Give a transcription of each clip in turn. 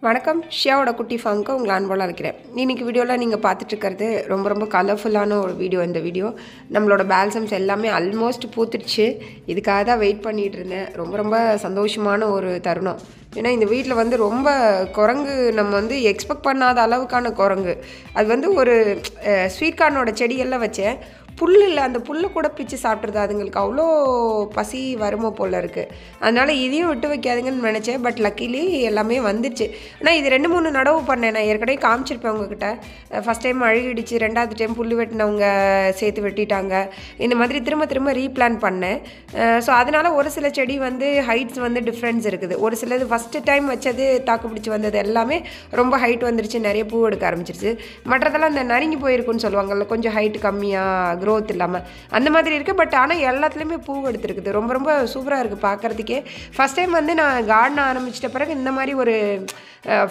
வணக்கம் ஷியாவோட குட்டி ஃபார்முக்கு உங்களை அன்போடு அழைக்கிறேன். இன்றைக்கி வீடியோவில் நீங்கள் பார்த்துட்ருக்கிறது ரொம்ப கலர்ஃபுல்லான ஒரு வீடியோ. இந்த வீடியோ நம்மளோட பால்சம்ஸ் எல்லாமே ஆல்மோஸ்ட் பூத்துடுச்சு. இதுக்காக தான் வெயிட் பண்ணிகிட்டு இருந்தேன். ரொம்ப சந்தோஷமான ஒரு தருணம். ஏன்னா இந்த வீட்டில் ரொம்ப குரங்கு நம்ம எக்ஸ்பெக்ட் பண்ணாத அளவுக்கான குரங்கு. அது ஒரு ஸ்வீட் கார்னோட செடியெல்லாம் வச்சேன். புல் இல்லை, அந்த புல்லை கூட பிச்சு சாப்பிட்றது. அதுங்களுக்கு அவ்வளோ பசி வருமோ போல் இருக்குது. அதனால் இதையும் விட்டு வைக்காதுங்கன்னு நினச்சேன். பட் லக்கிலி எல்லாமே வந்துடுச்சு. ஆனால் இது 2-3 நடவு பண்ணேன். நான் ஏற்கனவே காமிச்சிருப்பேன் உங்ககிட்ட. ஃபஸ்ட் டைம் அழுகிடுச்சு, 2வது டைம் புல் வெட்டினவங்க சேர்த்து வெட்டிட்டாங்க. இந்த மாதிரி திரும்ப ரீப்ளான் பண்ணேன். ஸோ அதனால் ஒரு சில செடி ஹைட்ஸ் டிஃப்ரென்ஸ் இருக்குது. ஒரு சிலது ஃபஸ்ட்டு டைம் வச்சது தாக்கு பிடிச்சி வந்தது எல்லாமே ரொம்ப ஹைட் வந்துருச்சு, நிறைய பூ எடுக்க ஆரம்பிச்சிருச்சு. மற்றதெல்லாம் இந்த நறுங்கி போயிருக்குன்னு சொல்லுவாங்கள்ல, கொஞ்சம் ஹைட் கம்மியாக க்ரோத் இல்லாமல் அந்த மாதிரி இருக்குது. பட் ஆனால் எல்லாத்துலேயுமே பூ எடுத்துருக்குது. ரொம்ப சூப்பராக இருக்குது பார்க்குறதுக்கே. ஃபஸ்ட் டைம் நான் கார்டன் ஆரம்பிச்சிட்ட பிறகு இந்த மாதிரி ஒரு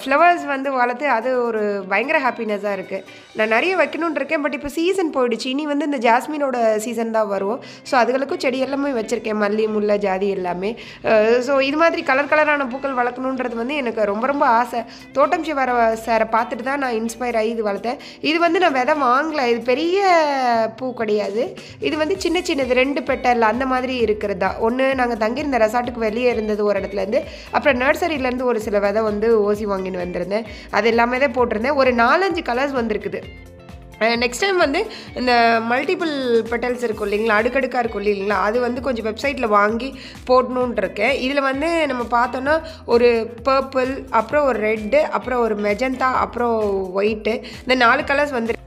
ஃப்ளவர்ஸ் வளர்த்து அது ஒரு பயங்கர ஹாப்பினஸாக இருக்குது. நான் நிறைய வைக்கணுன்னு இருக்கேன். பட் இப்போ சீசன் போயிடுச்சு. இனி இந்த ஜாஸ்மினோட சீசன் தான் வரும். ஸோ அதுகளுக்கும் செடி எல்லாமே வச்சுருக்கேன், மல்லி, முல்லை, ஜாதி எல்லாமே. ஸோ இது மாதிரி கலரான பூக்கள் வளர்க்கணுன்றது எனக்கு ரொம்ப ஆசை. தோட்டம் சாரை பார்த்துட்டு தான் நான் இன்ஸ்பயர் ஆகி இது வளர்த்தேன். இது நான் விதை வாங்கலை. இது பெரிய பூ கிடையாது. இது சின்னது 2 பெட்டல் அந்த மாதிரி இருக்கிறதா. ஒன்று நாங்கள் தங்கியிருந்த ரெசார்ட்டுக்கு வெளியே இருந்தது ஒரு இடத்துலேருந்து. அப்புறம் நர்சரியிலேருந்து ஒரு சில விதை ஓசி வாங்கின்னு வந்திருந்தேன். அது எல்லாமே தான் போட்டிருந்தேன். ஒரு 4-5 கலர்ஸ் வந்திருக்குது. நெக்ஸ்ட் டைம் இந்த மல்டிபிள் பெட்டல்ஸ் இருக்கும் இல்லைங்களா, அடுக்கடுக்காக இருக்கும் இல்லைங்களா, அது கொஞ்சம் வெப்சைட்டில் வாங்கி போடணுன்ட்டு இருக்கேன். இதில் நம்ம பார்த்தோன்னா ஒரு பர்பிள், அப்புறம் ஒரு ரெட்டு, அப்புறம் ஒரு மெஜந்தா, அப்புறம் ஒயிட்டு, இந்த 4 கலர்ஸ்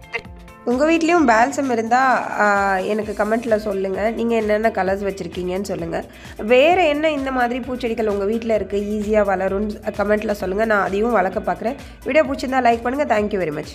உங்கள் வீட்லேயும் பால்சம் இருந்தால் எனக்கு கமெண்ட்டில் சொல்லுங்கள். நீங்கள் என்னென்ன கலர்ஸ் வச்சுருக்கீங்கன்னு சொல்லுங்கள். வேறு என்ன இந்த மாதிரி பூச்செடிகள் உங்கள் வீட்டில் இருக்குது, ஈஸியாக வளரும்னு கமெண்ட்டில் சொல்லுங்கள். நான் அதையும் வளர்க்க பார்க்குறேன். வீடியோ பிடிச்சிருந்தா லைக் பண்ணுங்கள். Thank you very much.